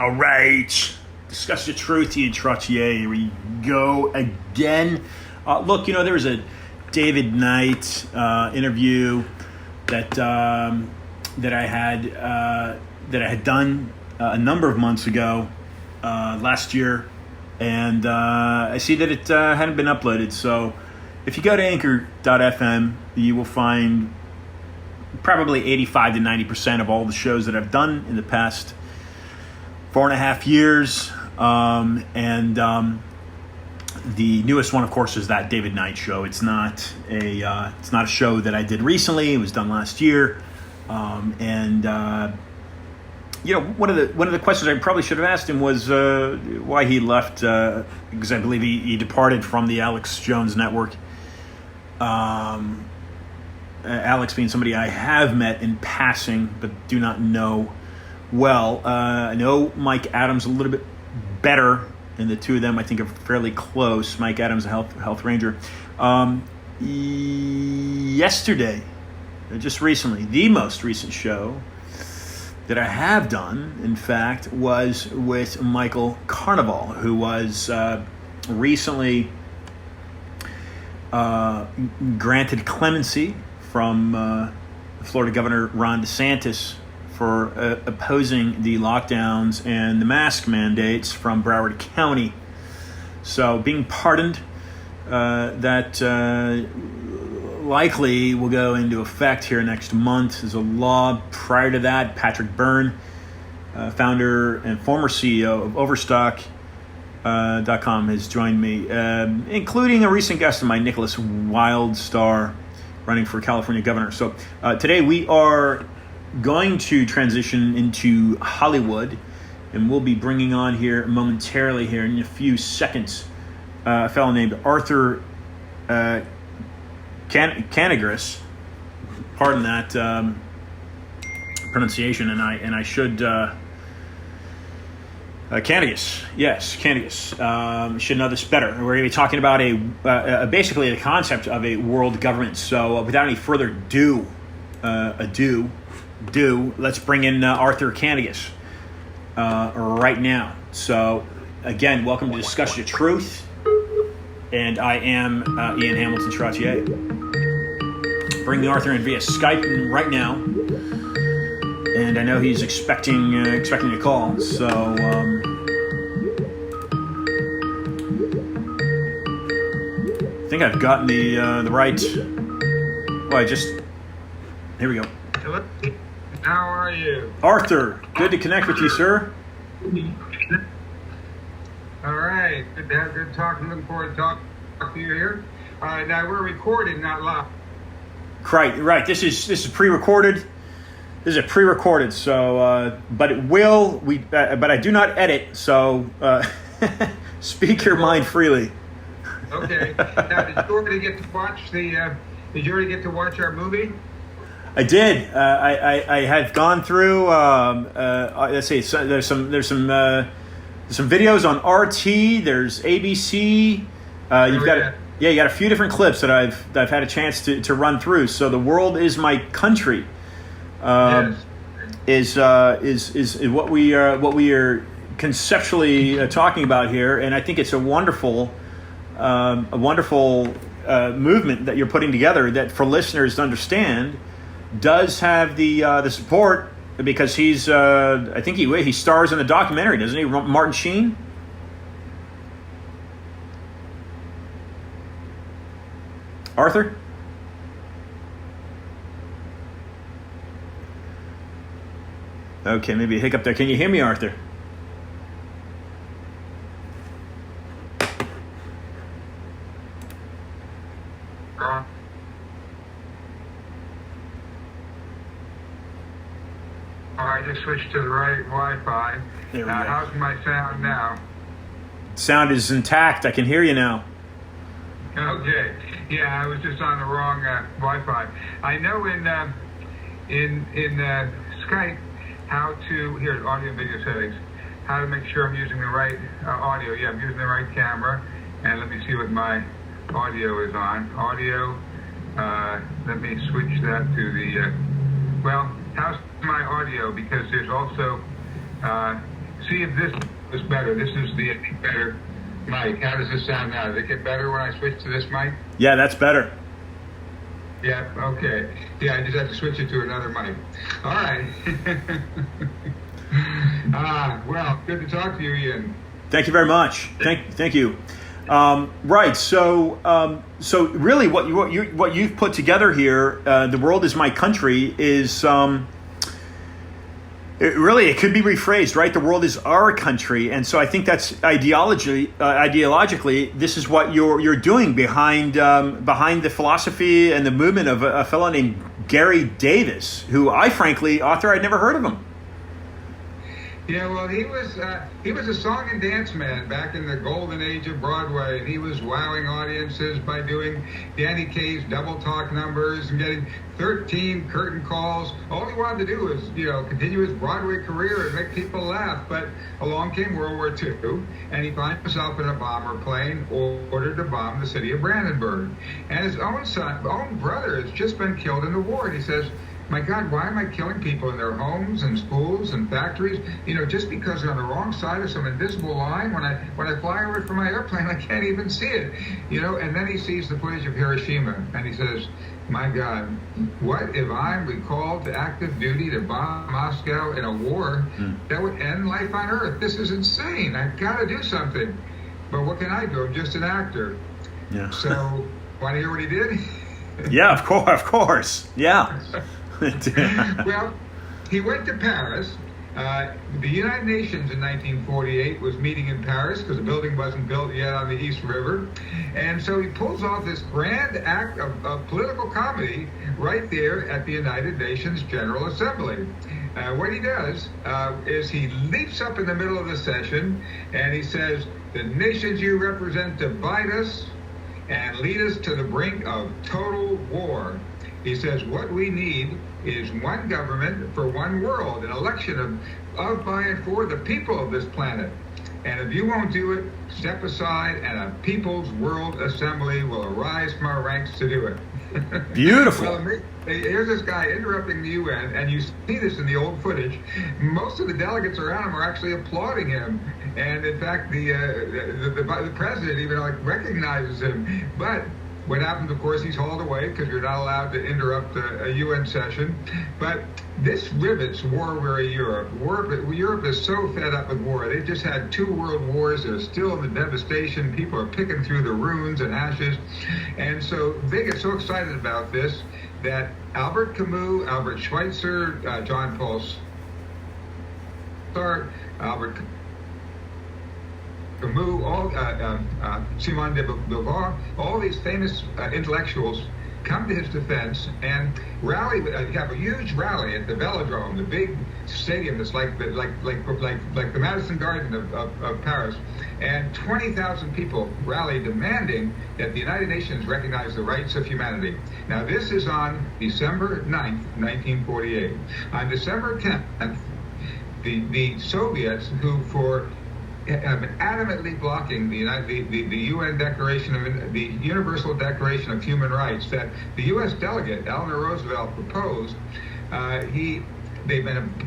All right. Discuss the truth, Ian Trottier. Here we go again. Look, there was a David Knight interview that I had done a number of months ago, last year, and I see that it hadn't been uploaded. So if you go to anchor.fm, you will find probably 85 to 90% of all the shows that I've done in the past 4.5 years. The newest one, of course, is that David Knight show. It's not a show that I did recently. It was done last year. One of the questions I probably should have asked him was why he left, because I believe he departed from the Alex Jones Network. Alex being somebody I have met in passing but do not know well. I know Mike Adams a little bit better, and the two of them I think are fairly close. Mike Adams, a health ranger. Yesterday, just recently, the most recent show that I have done, in fact, was with Michael Carnival, who was recently granted clemency from Florida Governor Ron DeSantis for opposing the lockdowns and the mask mandates from Broward County. So being pardoned, that likely will go into effect here next month. There's a law prior to that. Patrick Byrne, founder and former CEO of Overstock.com, has joined me, including a recent guest of mine, Nicholas Wildstar, running for California governor. So today we are going to transition into Hollywood, and we'll be bringing on here momentarily here in a few seconds a fellow named Arthur Kanigris. Pardon that pronunciation, and I should Kanigis. Yes, Kanigis. Should know this better. We're going to be talking about basically the concept of a world government. So without any further ado, let's bring in Arthur Kanigis right now. So again, welcome to Discuss Your Truth, and I am Ian Hamilton Trottier. Bringing Arthur in via Skype right now, and I know he's expecting a call. So I think I've gotten the right. Well, here we go. Hello. How are you? Arthur, good to connect with you, sir. All right. Good to have good talking. Looking forward to talking to you here. Now we're recording, not live. Right. This is pre-recorded. This is a pre-recorded. So, but it will. But I do not edit. So, speak your mind freely. Okay. Now, did you already get to watch our movie? I did. I have gone through. Let's see. So there's some videos on RT. There's ABC. You got a few different clips that I've had a chance to run through. So The World Is My Country Yes. is what we are conceptually talking about here, and I think it's a wonderful movement that you're putting together that, for listeners to understand, does have the support, because he's I think he stars in the documentary, doesn't he? Martin Sheen. Arthur? Okay, maybe a hiccup there. Can you hear me, Arthur? I just switched to the right Wi-Fi. There we go. How's my sound now? Sound is intact. I can hear you now. Okay. Yeah, I was just on the wrong Wi-Fi. I know in Skype how to audio and video settings, how to make sure I'm using the right audio. Yeah, I'm using the right camera, and let me see what my audio is on. Audio. Let me switch that to the. How's my audio? Because there's also see if this is better. This is the better mic. How does this sound now? Does it get better when I switch to this mic? Yeah, that's better. Yeah, okay. Yeah, I just have to switch it to another mic. All right. Well, good to talk to you, Ian. Thank you very much. Thank you. Right. So really, what you've put together here, "The World Is My Country," is it could be rephrased, right? The world is our country, and so I think that's ideologically, this is what you're doing behind the philosophy and the movement of a fellow named Gary Davis, who I'd never heard of him. Yeah, well, he was a song and dance man back in the golden age of Broadway, and he was wowing audiences by doing Danny Kaye's double talk numbers and getting 13 curtain calls. All he wanted to do was, continue his Broadway career and make people laugh. But along came World War II, and he found himself in a bomber plane ordered to bomb the city of Brandenburg. And his own brother has just been killed in the war, and he says, "My God, why am I killing people in their homes and schools and factories? Just because they're on the wrong side of some invisible line. When I fly over from my airplane, I can't even see it. And then he sees the footage of Hiroshima, and he says, my God, what if I'm recalled to active duty to bomb Moscow in a war that would end life on Earth? This is insane. I've got to do something. But what can I do? I'm just an actor." Yeah. So, want to hear what he did? Yeah, of course. Yeah. Well, he went to Paris. The United Nations in 1948 was meeting in Paris because the building wasn't built yet on the East River. And so he pulls off this grand act of political comedy right there at the United Nations General Assembly. What he does is he leaps up in the middle of the session and he says, "The nations you represent divide us and lead us to the brink of total war." He says, what we need is one government for one world, an election of, by, and for the people of this planet. And if you won't do it, step aside, and a People's World Assembly will arise from our ranks to do it. Beautiful. Well, here's this guy interrupting the UN, and you see this in the old footage. Most of the delegates around him are actually applauding him, and in fact, the president even recognizes him. But what happens, of course, he's hauled away because you're not allowed to interrupt a UN session. But this rivets war weary Europe. Europe is so fed up with war. They've just had 2 world wars. They're still in the devastation. People are picking through the ruins and ashes. And so they get so excited about this that Albert Camus, Albert Schweitzer, John Paul Sartre, Albert Camus, Simone de Beauvoir, all these famous intellectuals come to his defense and rally. Have a huge rally at the Velodrome, the big stadium that's like the Madison Garden of Paris, and 20,000 people rally demanding that the United Nations recognize the rights of humanity. Now this is on December 9th, 1948. On December 10th, the Soviets, who have been adamantly blocking the UN Declaration of the Universal Declaration of Human Rights that the U.S. delegate Eleanor Roosevelt proposed. They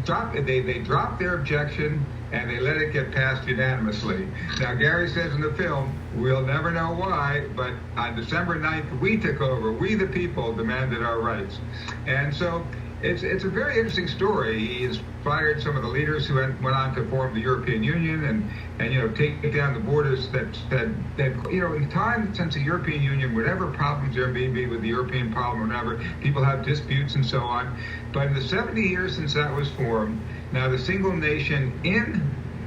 dropped their objection and they let it get passed unanimously. Now Gary says in the film, we'll never know why, but on December 9th we took over. We the people demanded our rights, and so. It's a very interesting story. He inspired some of the leaders who went on to form the European Union and take down the borders that in time since the European Union, whatever problems there may be with the European problem or whatever, people have disputes and so on. But in the 70 years since that was formed, now the single nation in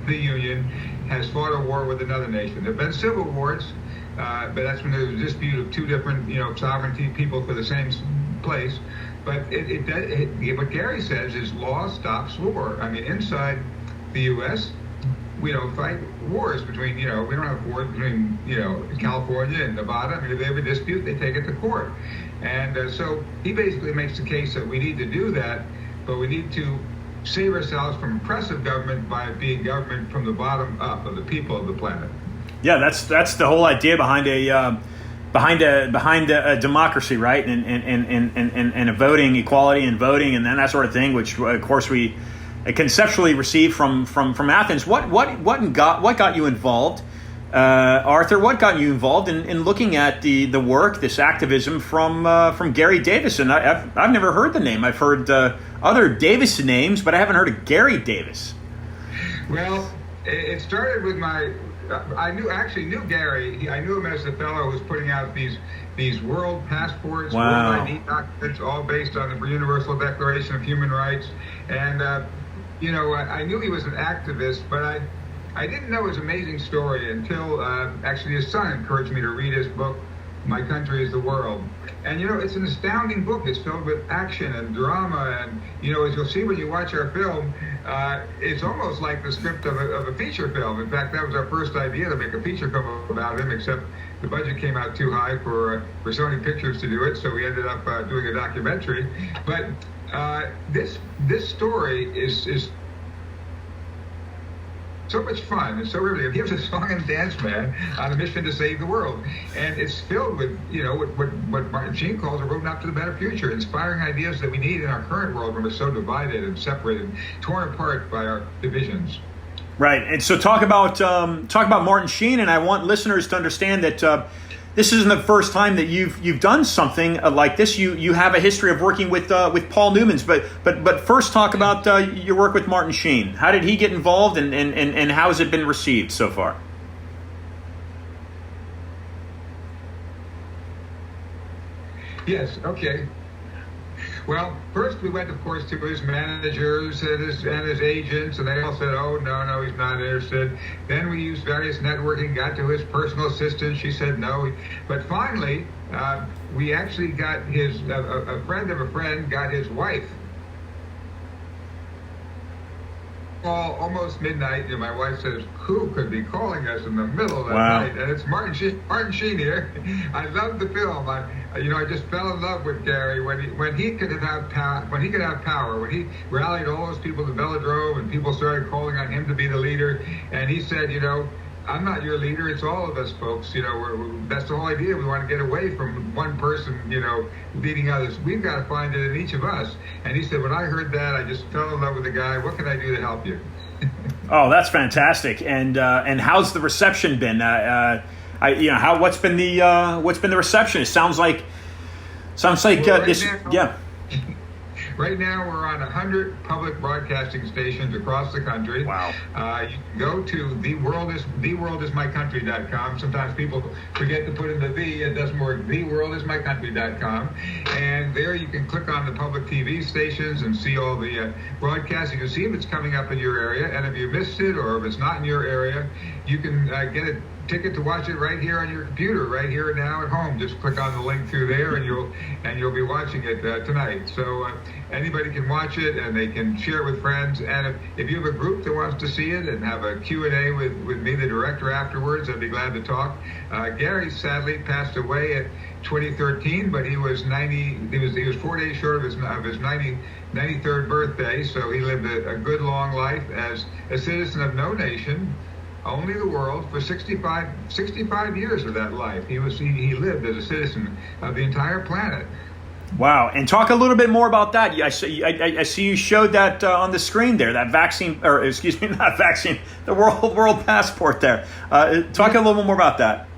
the Union has fought a war with another nation. There have been civil wars, but that's when there's a dispute of 2 different sovereignty people for the same place. But what Gary says is law stops war. I mean, inside the U.S., we don't fight wars between, we don't have wars between, California and Nevada. I mean, if they have a dispute, they take it to court. And so he basically makes the case that we need to do that, but we need to save ourselves from oppressive government by being government from the bottom up of the people of the planet. Yeah, that's the whole idea behind a democracy, right? And a voting equality and voting and then that sort of thing, which of course we conceptually received from Athens. What got you involved, Arthur? What got you involved in looking at the work, this activism from Gary Davis? And I've never heard the name. I've heard other Davis names, but I haven't heard of Gary Davis. Well, it started with I knew Gary. I knew him as the fellow who was putting out these world passports, wow. world ID documents, all based on the Universal Declaration of Human Rights. And I knew he was an activist, but I didn't know his amazing story until actually his son encouraged me to read his book, My Country is the World. And, it's an astounding book. It's filled with action and drama. And, as you'll see when you watch our film, it's almost like the script of a feature film. In fact, that was our first idea, to make a feature film about him, except the budget came out too high for Sony Pictures to do it. So we ended up doing a documentary. But this story is so much fun and so riveting. He was a song and dance man on a mission to save the world, and it's filled with what Martin Sheen calls a roadmap to the better future, inspiring ideas that we need in our current world when we're so divided and separated, torn apart by our divisions. Right, and so talk about Martin Sheen, and I want listeners to understand that this isn't the first time that you've done something like this. You have a history of working with Paul Newman's, but first talk about your work with Martin Sheen. How did he get involved, and how has it been received so far? Yes. Okay. Well, first we went, of course, to his managers and his agents, and they all said, "Oh, no, he's not interested." Then we used various networking, got to his personal assistant. She said no. But finally, we actually got a friend of a friend got his wife. Almost midnight, my wife says, "Who could be calling us in the middle of the night?" And it's Martin Sheen here. I love the film. I just fell in love with Gary when he could have power, when he rallied all those people to the Velodrome, and people started calling on him to be the leader. And he said, "I'm not your leader. It's all of us, folks. That's the whole idea. We want to get away from one person, leading others. We've got to find it in each of us." And he said, "When I heard that, I just fell in love with the guy. What can I do to help you?" Oh, that's fantastic. And how's the reception been? What's been the reception? It sounds like yeah. Right now, we're on 100 public broadcasting stations across the country. Wow. You can go to theworldismycountry.com. Sometimes people forget to put in the "the." It doesn't work. Theworldismycountry.com. And there you can click on the public TV stations and see all the broadcasts. You can see if it's coming up in your area. And if you missed it, or if it's not in your area, you can get a ticket to watch it right here on your computer, right here now at home. Just click on the link through there, and you'll be watching it tonight. So anybody can watch it, and they can share it with friends. And if you have a group that wants to see it and have a Q&A with me, the director, afterwards, I'd be glad to talk. Gary sadly passed away in 2013, but he was 90. He was 4 days short of his 93rd birthday. So he lived a good long life as a citizen of no nation, only the world, for 65 years of that life. He lived as a citizen of the entire planet. Wow. And talk a little bit more about that. I see you showed that on the screen there, that vaccine, or excuse me, not vaccine, the world passport there. Talk a little more about that.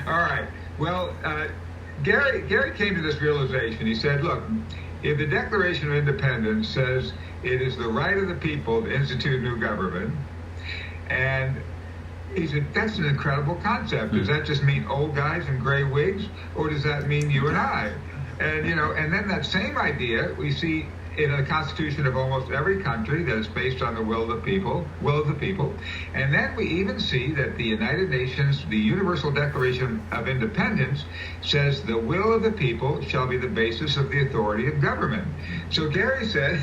All right. Well, Gary came to this realization. He said, look, if the Declaration of Independence says it is the right of the people to institute new government, and he said, that's an incredible concept. Does that just mean old guys in gray wigs, or does that mean you and I? And and then that same idea we see in the constitution of almost every country, that is based on the will of the people. And then we even see that the United Nations, the Universal Declaration of Independence, says the will of the people shall be the basis of the authority of government. So Gary said,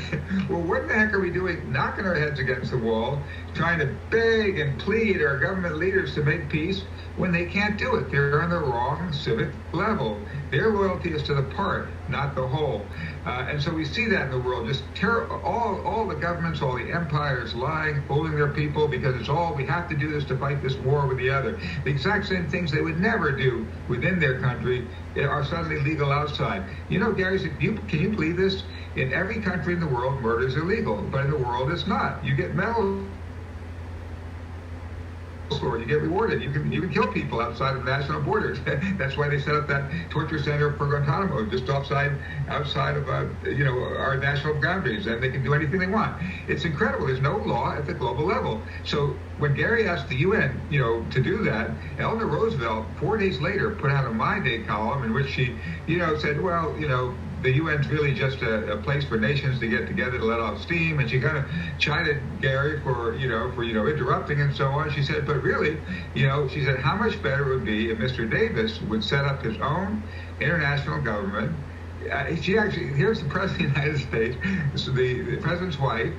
well, what the heck are we doing knocking our heads against the wall, trying to beg and plead our government leaders to make peace when they can't do it? They're on the wrong civic level. Their loyalty is to the part, not the whole. And so we see that in the world, just all the governments, all the empires lying, fooling their people, because it's all, we have to do this to fight this war with the other. The exact same things they would never do within their country are suddenly legal outside. You know, Gary, can you believe this? In every country in the world, murder is illegal, but in the world it's not. You get medals, or you get rewarded. You can kill people outside of national borders. That's why they set up that torture center for Guantanamo, just outside of our national boundaries, and they can do anything they want. It's incredible. There's no law at the global level. So when Gary asked the UN, to do that, Eleanor Roosevelt 4 days later put out a My Day column in which she, said, well, the UN's really just a place for nations to get together to let off steam, and she kind of chided Gary for interrupting and so on. She said, but really, she said, how much better it would be if Mr. Davis would set up his own international government. Here's the President of the United States, the President's wife,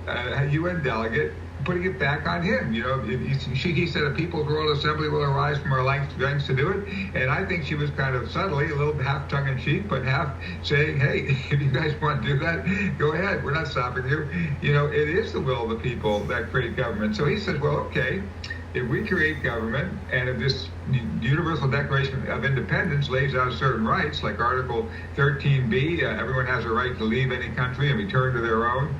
a UN delegate, putting it back on him. He said a People's World Assembly will arise from our lengths to do it. And I think she was kind of subtly, a little half tongue-in-cheek, but half saying, hey, if you guys want to do that, go ahead. We're not stopping you. It is the will of the people that create government. So he says, well, okay, if we create government, and if this Universal Declaration of Independence lays out certain rights, like Article 13B, everyone has a right to leave any country and return to their own,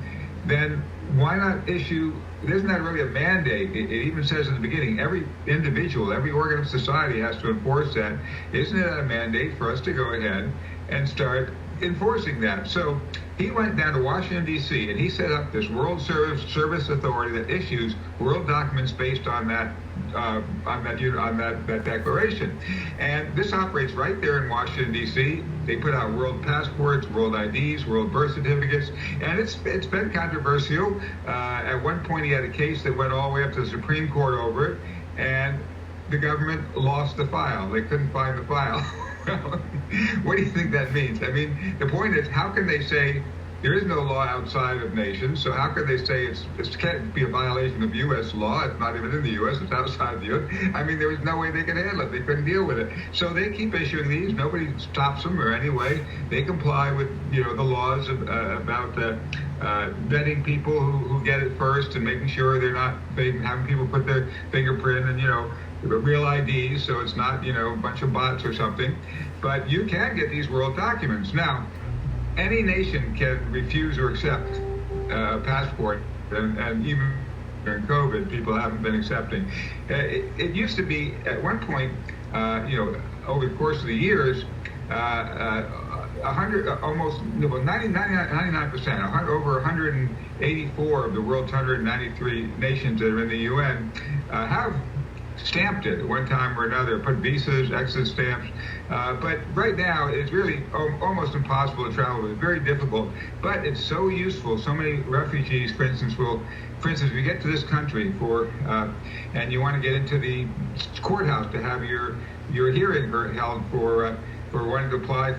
then why not issue, isn't that really a mandate? It even says in the beginning, every individual, every organ of society has to enforce that. Isn't it a mandate for us to go ahead and start enforcing that? So he went down to Washington, D.C., and he set up this World Service Authority that issues world documents based on that declaration. And this operates right there in Washington, D.C. They put out world passports, world IDs, world birth certificates, and it's been controversial. At one point, he had a case that went all the way up to the Supreme Court over it, and the government lost the file. They couldn't find the file. What do you think that means? I mean, the point is, how can they say there is no law outside of nations? So how can they say it can't be a violation of U.S. law? It's not even in the U.S. It's outside the U.S. I mean, there was no way they could handle it. They couldn't deal with it. So they keep issuing these. Nobody stops them, or anyway, they comply with the laws about vetting people who get it first and making sure they're not having people put their fingerprint and real IDs, so it's not a bunch of bots or something. But you can get these world documents. Now, any nation can refuse or accept a passport, and even during COVID, people haven't been accepting. It used to be at one point, over the course of the years, 99%, over 184 of the world's 193 nations that are in the UN have stamped it at one time or another, put visas, exit stamps. But right now, it's really almost impossible to travel. It's very difficult, but it's so useful. So many refugees, for instance, if you get to this country and you want to get into the courthouse to have your hearing held for wanting to apply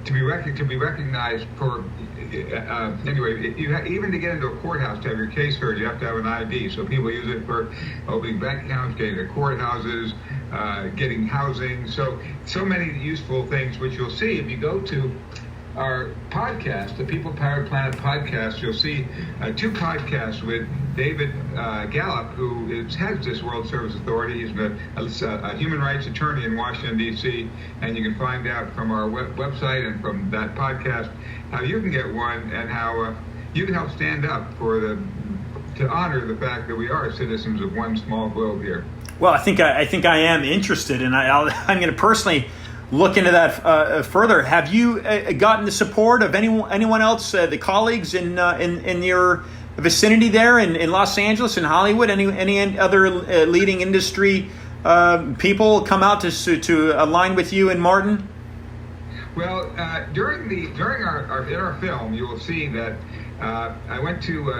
to be recognized for even to get into a courthouse to have your case heard, you have to have an ID. So people use it for opening bank accounts, getting to courthouses, getting housing. So many useful things, which you'll see if you go to our podcast, the People Powered Planet podcast. You'll see 2 podcasts with David Gallup, who heads this World Service Authority. He's a human rights attorney in Washington, D.C., and you can find out from our website and from that podcast how you can get one and how you can help stand up to honor the fact that we are citizens of one small globe here. Well, I think I am interested, and I'm going to personally look into that further. Have you gotten the support of anyone else, the colleagues in your vicinity there in Los Angeles and Hollywood? Any other leading industry people come out to align with you and Martin? Well, during our film, you will see that I went to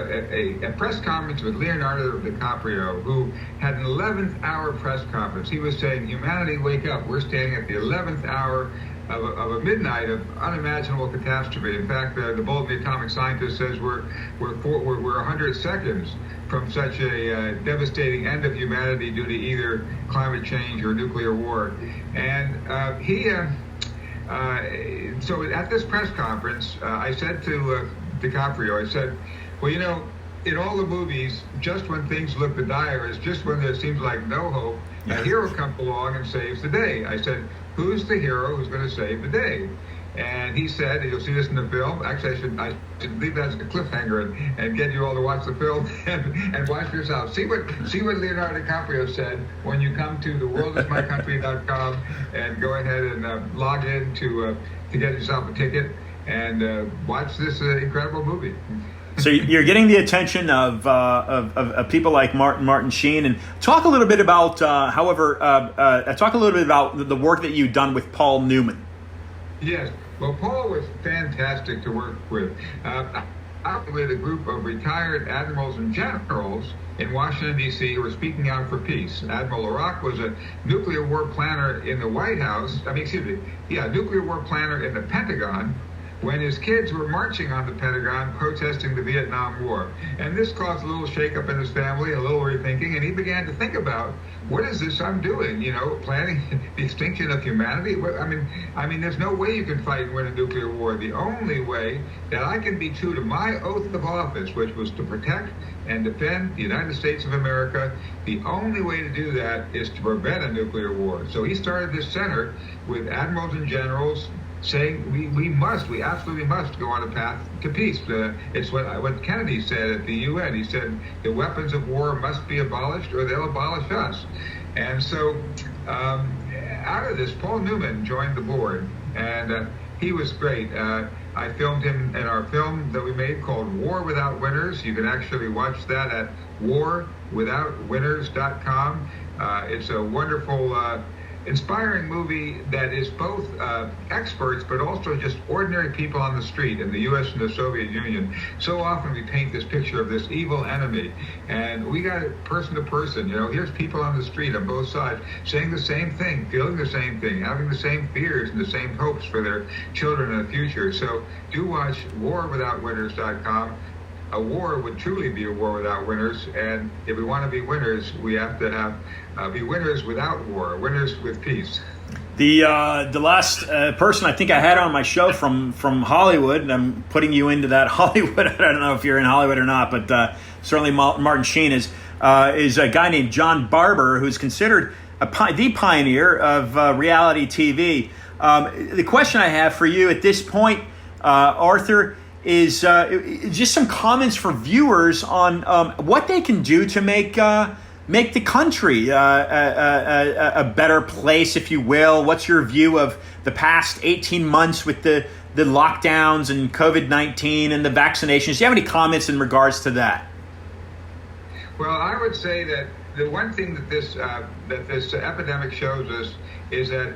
a press conference with Leonardo DiCaprio, who had an 11th hour press conference. He was saying, "Humanity, wake up! We're standing at the 11th hour of a midnight of unimaginable catastrophe. In fact, the Bolton atomic scientist says we're 100 seconds from such a devastating end of humanity due to either climate change or nuclear war." And So at this press conference, I said to DiCaprio, I said, well, you know, in all the movies, just when things look the direst, just when there seems like no hope, a hero comes along and saves the day. I said, who's the hero who's going to save the day? And he said, you'll see this in the film. Actually, I should leave that as a cliffhanger and get you all to watch the film and watch for yourself. See what Leonardo DiCaprio said when you come to theworldismycountry.com and go ahead and log in to get yourself a ticket and watch this incredible movie. So you're getting the attention of people like Martin Sheen, and talk a little bit about, talk a little bit about the work that you've done with Paul Newman. Yes, well, Paul was fantastic to work with. Out with a group of retired admirals and generals in Washington, D.C., who were speaking out for peace. Admiral LaRocque was a nuclear war planner in the White House. Nuclear war planner in the Pentagon, when his kids were marching on the Pentagon protesting the Vietnam War. And this caused a little shakeup in his family, a little rethinking, and he began to think about, what is this I'm doing? You know, planning the extinction of humanity? I mean, there's no way you can fight and win a nuclear war. The only way that I can be true to my oath of office, which was to protect and defend the United States of America, the only way to do that is to prevent a nuclear war. So he started this center with admirals and generals, saying we absolutely must go on a path to peace. It's what Kennedy said at the UN. He said the weapons of war must be abolished or they'll abolish us. And so out of this, Paul Newman joined the board, and he was great. I filmed him in our film that we made called War Without Winners. You can actually watch that at warwithoutwinners.com. It's a wonderful inspiring movie that is both experts but also just ordinary people on the street in the U.S. and the Soviet Union. So often we paint this picture of this evil enemy, and we got it person to person. You know, here's people on the street on both sides saying the same thing, feeling the same thing, having the same fears and the same hopes for their children in the future. So do watch warwithoutwinners.com. A war would truly be a war without winners, and if we want to be winners, we have to be winners without war, winners with peace. The last person I think I had on my show from Hollywood, and I'm putting you into that Hollywood. I don't know if you're in Hollywood or not, but certainly Martin Sheen is a guy named John Barber, who's considered the pioneer of reality TV. The question I have for you at this point, Arthur, is just some comments for viewers on what they can do to make the country a better place, if you will. What's your view of the past 18 months with the lockdowns and COVID-19 and the vaccinations? Do you have any comments in regards to that? Well, I would say that the one thing that this epidemic shows us is that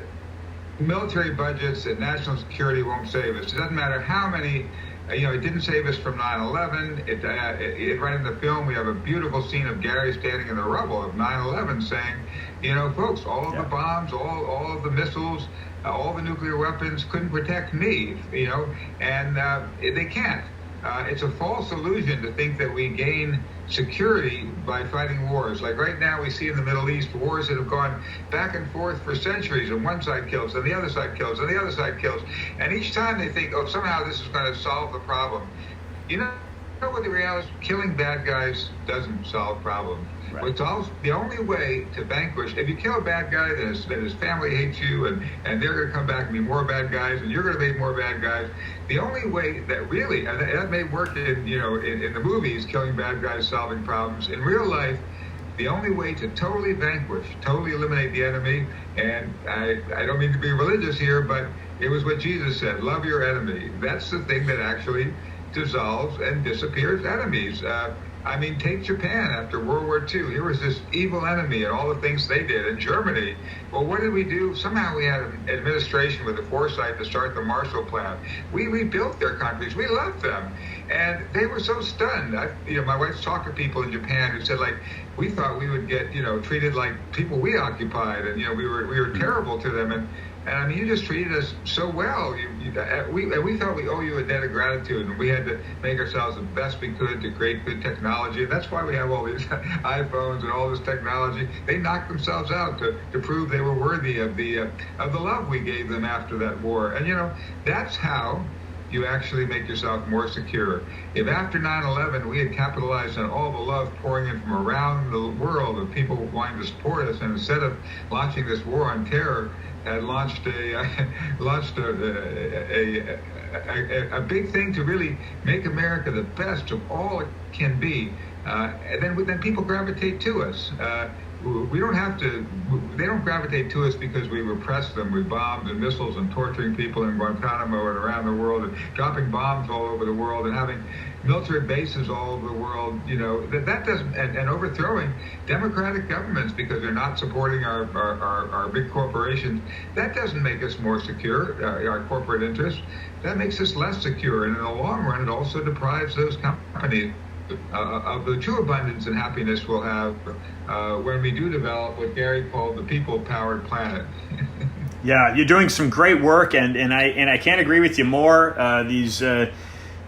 military budgets and national security won't save us. It doesn't matter how many. It didn't save us from 9/11. Right in the film, we have a beautiful scene of Gary standing in the rubble of 9/11 saying, folks, all of the bombs, all of the missiles, all the nuclear weapons couldn't protect me, and they can't. It's a false illusion to think that we gain security by fighting wars. Like right now we see in the Middle East wars that have gone back and forth for centuries, and one side kills, and the other side kills, and the other side kills. And each time they think, oh, somehow this is going to solve the problem. You know what the reality is? Killing bad guys doesn't solve problems. Right. What solves, the only way to vanquish, if you kill a bad guy, then his family hates you, and they're going to come back and be more bad guys, and you're going to make more bad guys. The only way that really, and that may work in the movies, killing bad guys, solving problems. In real life, the only way to totally vanquish, totally eliminate the enemy, and I don't mean to be religious here, but it was what Jesus said, love your enemy. That's the thing that actually dissolves and disappears enemies. Take Japan after World War II. Here was this evil enemy and all the things they did. In Germany, well, what did we do? Somehow we had an administration with the foresight to start the Marshall Plan. We rebuilt their countries. We loved them. And they were so stunned. My wife's talked to people in Japan who said, like, we thought we would get, treated like people we occupied, and we were terrible to them. And I mean, you just treated us so well. We felt we owe you a debt of gratitude, and we had to make ourselves the best we could to create good technology. And that's why we have all these iPhones and all this technology. They knocked themselves out to prove they were worthy of the love we gave them after that war. And that's how you actually make yourself more secure. If after 9/11 we had capitalized on all the love pouring in from around the world of people wanting to support us, and instead of launching this war on terror, had launched a big thing to really make America the best of all it can be, then people gravitate to us. We don't have to. They don't gravitate to us because we repress them with bombs and missiles and torturing people in Guantanamo and around the world, and dropping bombs all over the world, and having military bases all over the world. That doesn't, and overthrowing democratic governments because they're not supporting our big corporations. That doesn't make us more secure. Our corporate interests. That makes us less secure, and in the long run, it also deprives those companies of the true abundance and happiness we'll have when we do develop what Gary called the people-powered planet. Yeah, you're doing some great work, and I can't agree with you more.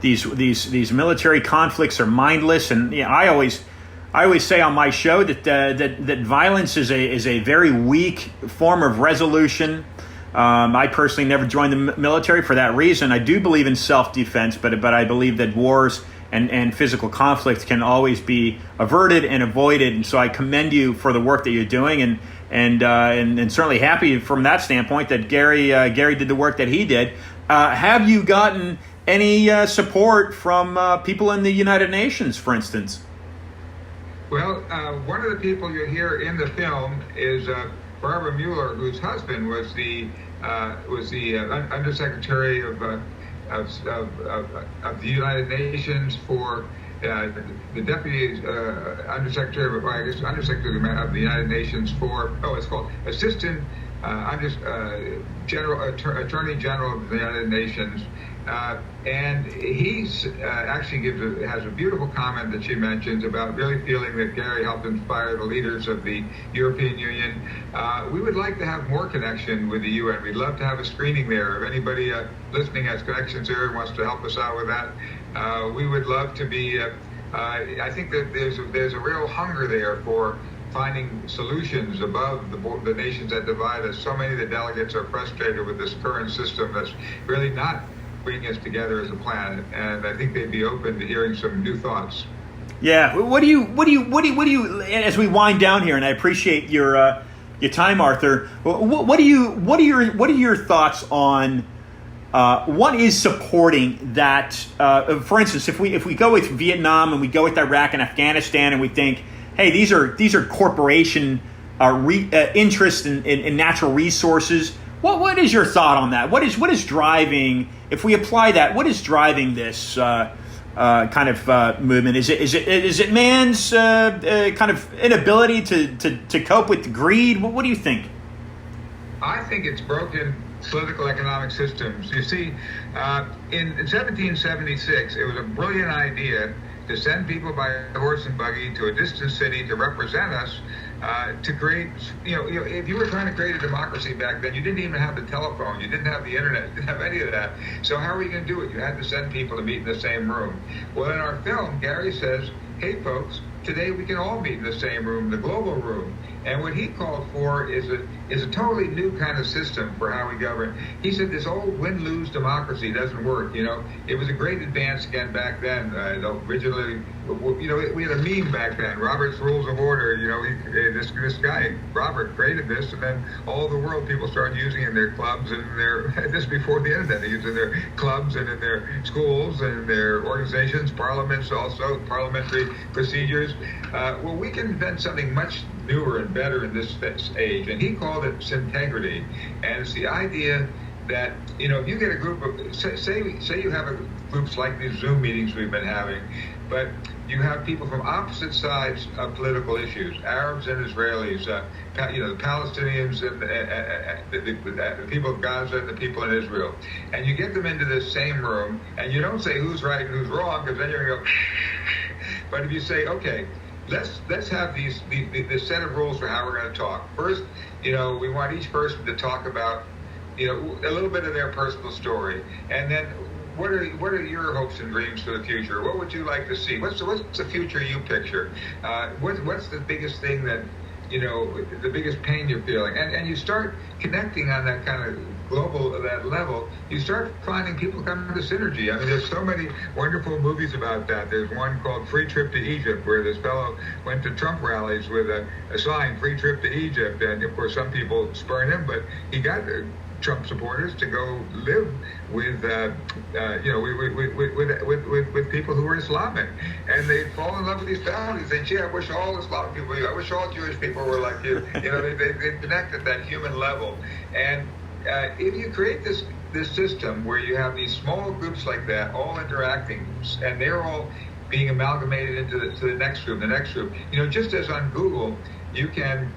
These military conflicts are mindless, and I always say on my show that violence is a very weak form of resolution. I personally never joined the military for that reason. I do believe in self-defense, but I believe that wars and physical conflict can always be averted and avoided. And so I commend you for the work that you're doing, and certainly happy from that standpoint that Gary did the work that he did. Have you gotten any support from people in the United Nations, for instance? Well, one of the people you hear in the film is Barbara Mueller, whose husband was the Undersecretary of the United Nations for the Deputy Undersecretary of the United Nations for it's called Assistant Attorney General of the United Nations. And he's actually has a beautiful comment that she mentions about really feeling that Gary helped inspire the leaders of the European Union. We would like to have more connection with the UN. We'd love to have a screening there. If anybody listening has connections there and wants to help us out with that, we would love to be. I think that there's a real hunger there for finding solutions above the nations that divide us. So many of the delegates are frustrated with this current system that's really not bringing us together as a planet, and I think they'd be open to hearing some new thoughts. Yeah. What do you? As we wind down here, and I appreciate your time, Arthur. What are your thoughts on what is supporting that? For instance, if we go with Vietnam and we go with Iraq and Afghanistan, and we think, hey, these are corporation interests in natural resources. What is your thought on that? What is driving? If we apply that, what is driving this kind of movement? Is it man's kind of inability to cope with greed? What do you think? I think it's broken political economic systems. You see, in 1776, it was a brilliant idea to send people by horse and buggy to a distant city to represent us, to create, if you were trying to create a democracy back then, you didn't even have the telephone, you didn't have the internet, you didn't have any of that. So how are you going to do it? You had to send people to meet in the same room. Well, in our film, Gary says, hey folks, today we can all meet in the same room, the global room. And what he called for is a totally new kind of system for how we govern. He said this old win-lose democracy doesn't work. It was a great advance again back then. Originally, we had a meme back then, Robert's Rules of Order. This guy Robert created this, and then all over the world people started using it in their clubs and this before the internet. They used it in their clubs and in their schools and in their organizations, parliaments, also parliamentary procedures. Well, we can invent something much newer and better in this age, and he called it Syntegrity. And it's the idea that if you get a group of say you have groups like these Zoom meetings we've been having, but you have people from opposite sides of political issues, Arabs and Israelis, the Palestinians and the people of Gaza and the people in Israel. And you get them into this same room, and you don't say who's right and who's wrong, because then you're going to go, but if you say, okay, let's have this set of rules for how we're going to talk. First, we want each person to talk about, a little bit of their personal story, and then what are your hopes and dreams for the future? What would you like to see? What's the future you picture? What's the biggest thing that, the biggest pain you're feeling? And you start connecting on that kind of that level. You start finding people come to synergy. I mean, there's so many wonderful movies about that. There's one called Free Trip to Egypt, where this fellow went to Trump rallies with a sign, Free Trip to Egypt. And of course, some people spurn him, but he got Trump supporters to go live with people who were Islamic, and they fall in love with these families. They say, "Gee, I wish all Islamic people, I wish all Jewish people were like you." They connect at that human level. And if you create this system where you have these small groups like that, all interacting, and they're all being amalgamated into the next group, just as on Google, you can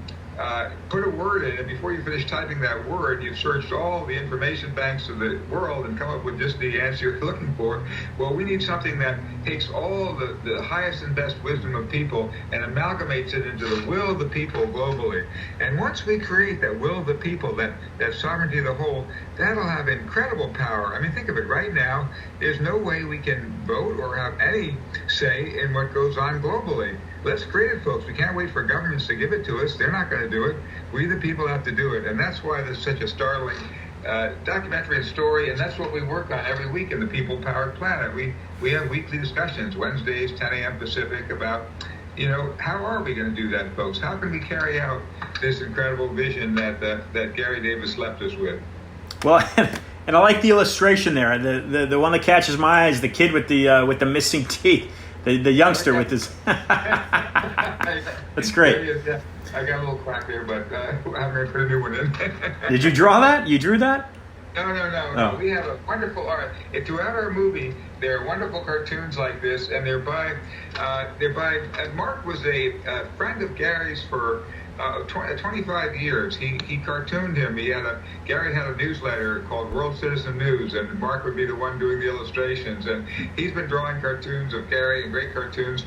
put a word in, and before you finish typing that word, you've searched all the information banks of the world and come up with just the answer you're looking for. Well, we need something that takes all the highest and best wisdom of people and amalgamates it into the will of the people globally. And once we create that will of the people, that sovereignty of the whole, that'll have incredible power. I mean, think of it. Right now, there's no way we can vote or have any say in what goes on globally. Let's create it, folks. We can't wait for governments to give it to us. They're not going to do it. We, the people, have to do it. And that's why there's such a startling documentary and story, and that's what we work on every week in the People Powered Planet. We have weekly discussions, Wednesdays, 10 a.m. Pacific, about, how are we going to do that, folks? How can we carry out this incredible vision that Gary Davis left us with? Well, and I like the illustration there. The one that catches my eye is the kid with the missing teeth. The youngster with his... That's great. I got a little crack there, but I'm going to put a new one in. Did you draw that? You drew that? No. Oh. We have a wonderful art. Throughout our movie, there are wonderful cartoons like this, and they're by Mark was a friend of Gary's for 25 years. He cartooned him. Gary had a newsletter called World Citizen News, and Mark would be the one doing the illustrations. And he's been drawing cartoons of Gary, and great cartoons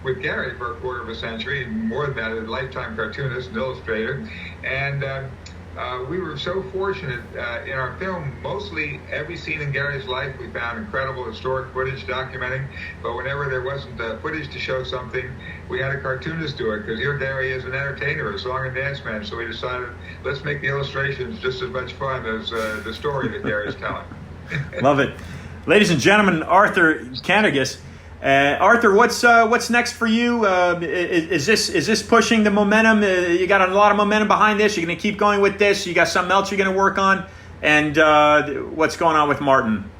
with Gary for a quarter of a century, and more than that, a lifetime cartoonist and illustrator. And we were so fortunate in our film. Mostly every scene in Gary's life, we found incredible historic footage documenting. But whenever there wasn't footage to show something, we had a cartoonist do it, because here Gary is an entertainer, a song and dance man. So we decided, let's make the illustrations just as much fun as the story that Gary's telling. Love it, ladies and gentlemen. Arthur Kantorgis. Arthur, what's next for you? Is this pushing the momentum? You got a lot of momentum behind this. You're going to keep going with this. You got something else you're going to work on, and what's going on with Martin?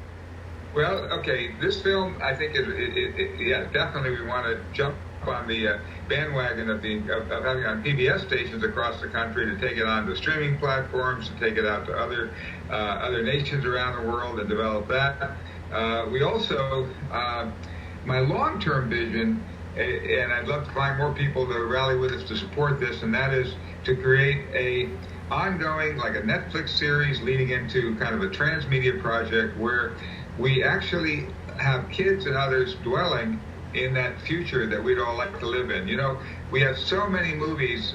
Well, okay, this film, I think, definitely we want to jump on the bandwagon of having on PBS stations across the country, to take it on to streaming platforms, to take it out to other nations around the world and develop that. We also, my long-term vision, and I'd love to find more people to rally with us to support this, and that is to create a ongoing, like a Netflix series leading into kind of a transmedia project where we actually have kids and others dwelling in that future that we'd all like to live in. We have so many movies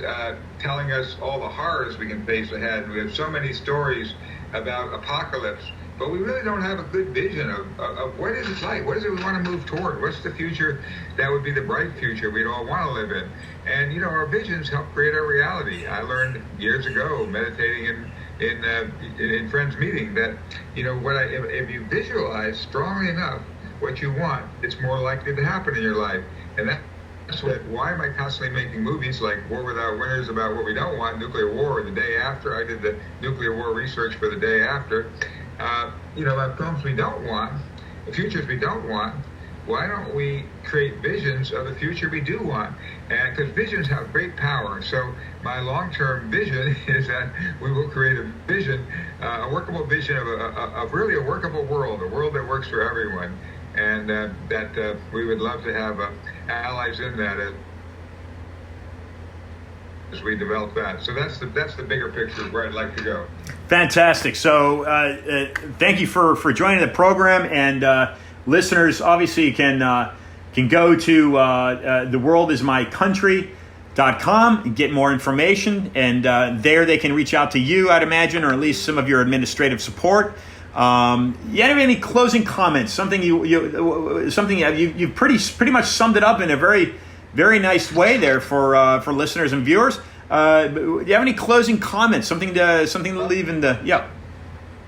telling us all the horrors we can face ahead. We have so many stories about apocalypse, but we really don't have a good vision of what is it like? What is it we want to move toward? What's the future that would be the bright future we'd all want to live in? And, our visions help create our reality. I learned years ago, meditating in friends meeting, that, if you visualize strongly enough what you want, it's more likely to happen in your life. And that's why am I constantly making movies like War Without Winners about what we don't want, nuclear war, The Day After. I did the nuclear war research for The Day After. About films we don't want, the futures we don't want. Why don't we create visions of the future we do want? And because visions have great power. So my long-term vision is that we will create a vision, a workable vision of really a workable world, a world that works for everyone. and that we would love to have allies in that as we develop that. So that's the bigger picture of where I'd like to go. Fantastic. So thank you for joining the program, and listeners obviously can go to theworldismycountry.com and get more information, and there they can reach out to you, I'd imagine, or at least some of your administrative support. You have any closing comments? Something you've pretty much summed it up in a very, very nice way there for listeners and viewers. Do you have any closing comments? Something to leave in the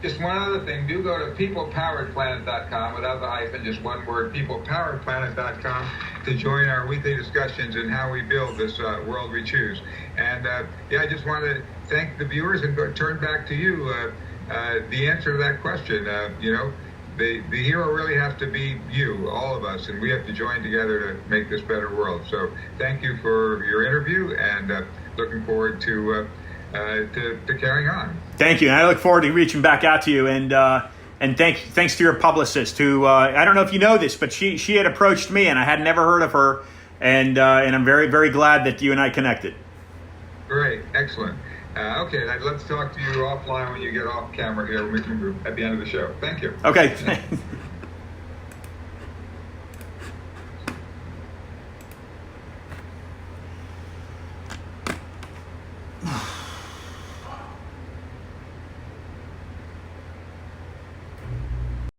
Just one other thing. Do go to peoplepoweredplanet.com without the hyphen, just one word, peoplepoweredplanet.com, to join our weekly discussions and how we build this world we choose. And I just want to thank the viewers and turn back to you. The answer to that question, the hero really has to be you, all of us, and we have to join together to make this better world. So thank you for your interview, and looking forward to carrying on. Thank you. And I look forward to reaching back out to you, and thanks to your publicist, who I don't know if you know this, but she had approached me, and I had never heard of her, and I'm very, very glad that you and I connected. Great, excellent. Okay, let's talk to you offline when you get off camera here at the end of the show. Thank you. Okay.